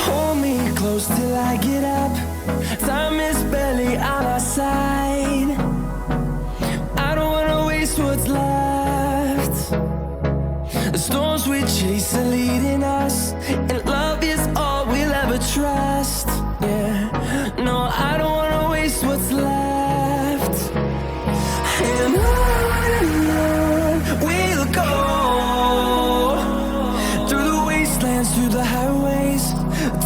Hold me close till I get up. Time is barely on our side. I don't wanna waste what's left. The storms we chase are leading us, and love is all we'll ever trust. Yeah, no, I don't wanna waste what's left. And on we'll go, through the wastelands, through the highways,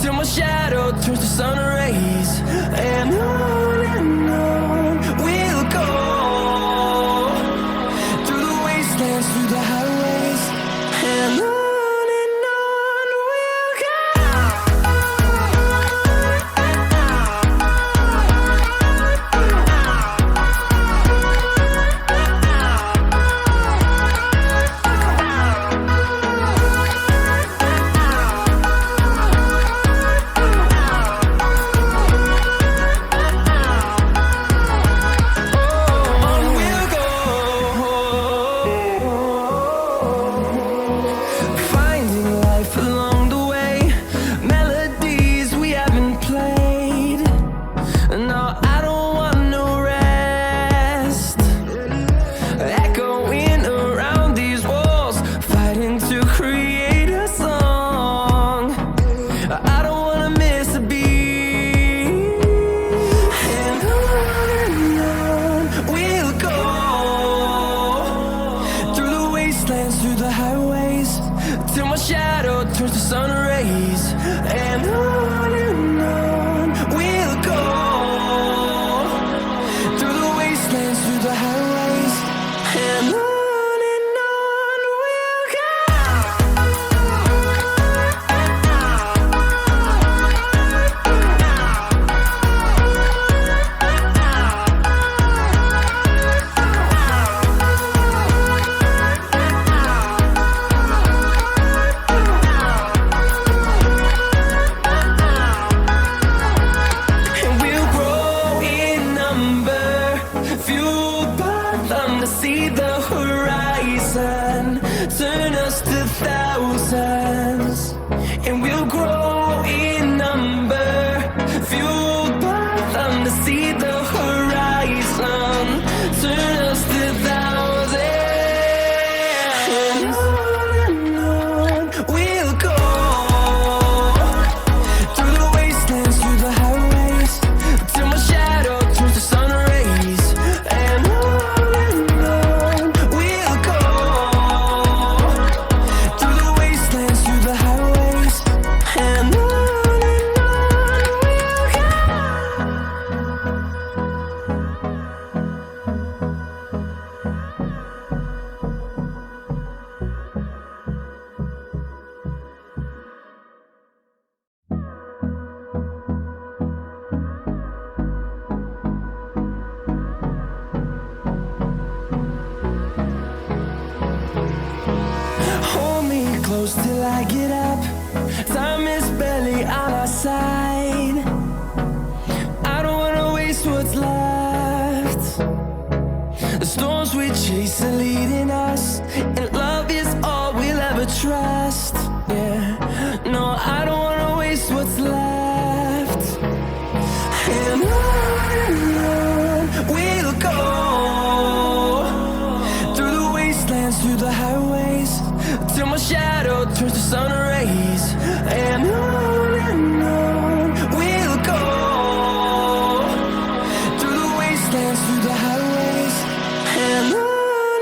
till my shadow turns to sun rays. And on we'll go, through the wastelands, through the highways, and on we'll go. Through the highways, till my shadow turns to sun rays. And on we'll go, through the wastelands, through the highways, and on we'll go. See the horizon, turn us to thousands, and we'll grow in number, fueled by them to see the horizon, turn us to thousands, and on we'll go, through the wastelands, through the highways, till my shadow turns to sun rays. And close till I get up. Time is barely on our side. I don't wanna waste what's left. The storms we chase are leading us, and love is all we'll ever trust. Yeah, no, I don't wanna waste what's left. And on we'll go, through the wastelands, through the highways, till my shadow turns to sun rays. And on we'll go, through the wastelands, through the highways, and on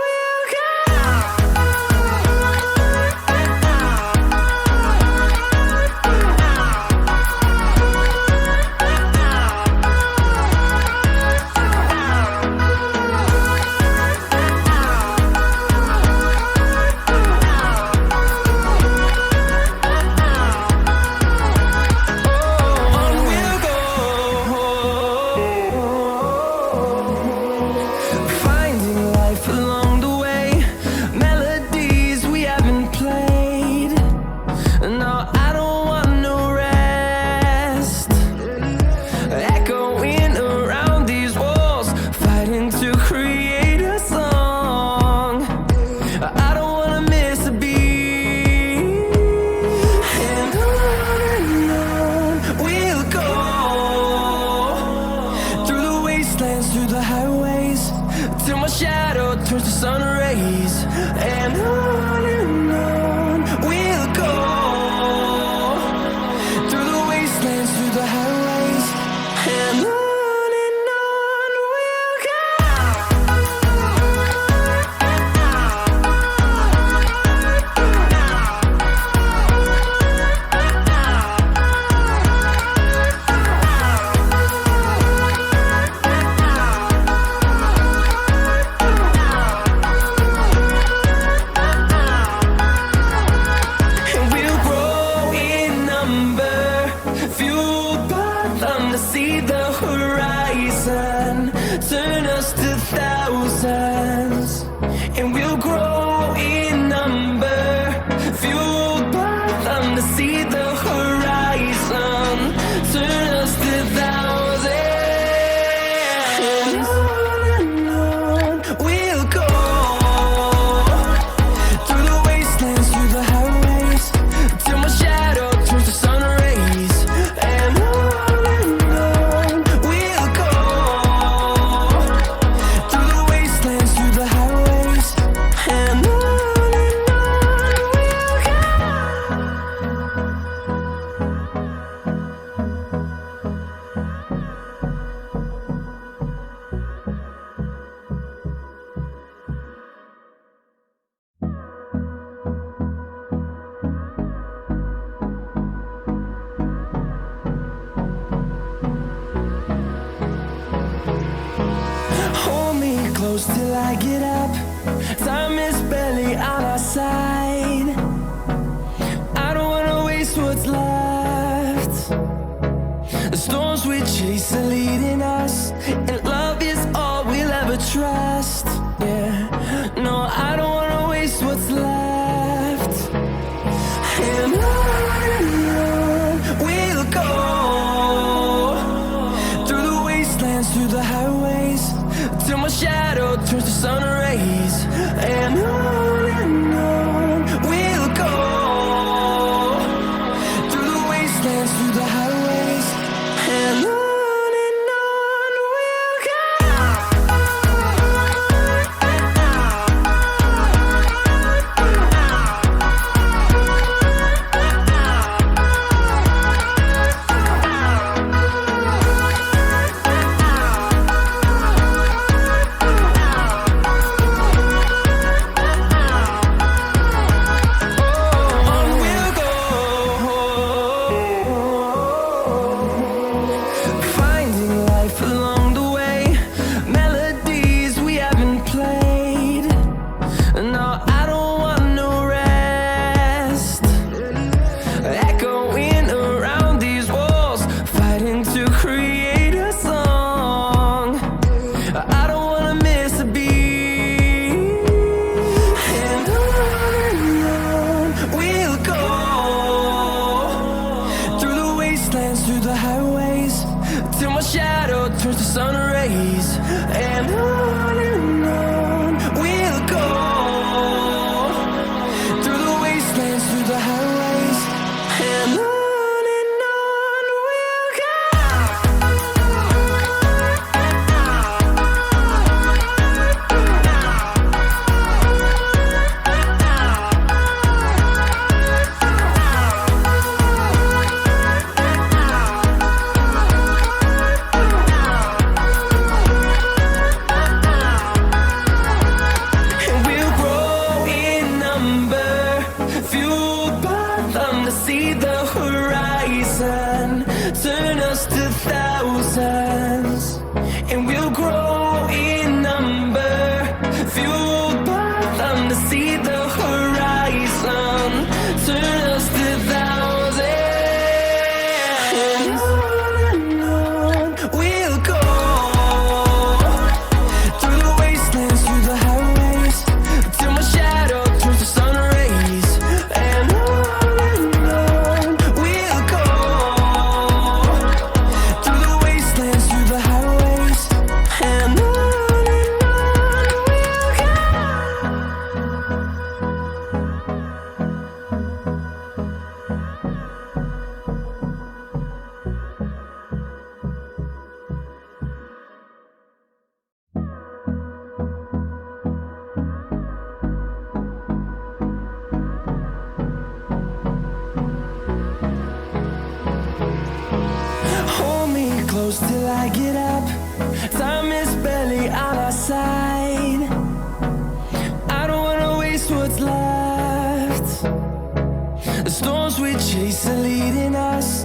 we'll go. wastelands, through the highways, till my shadow turns to sun rays. And on we'll go, through the wastelands, through the highways, and on we'll go. See the horizon turn us to thousands, and we'll grow in number, fueled by them to see the horizon turn us to thousands. And on we'll go, through the wastelands, through the highways, till my shadow turns to sun rays. And close till I get up. Time is barely on our side. I don't wanna waste what's left. The storms we chase are leading us, and love is all we'll ever trust. Yeah, no, I don't wanna waste what's left. And on we'll go, through the wastelands, through the highways, till my shadow turns to sun rays. And on we'll go, through the wastelands, through the highways, and on we'll go. I get up. Time is barely on our side. I don't wanna waste what's left. The storms we chase are leading us.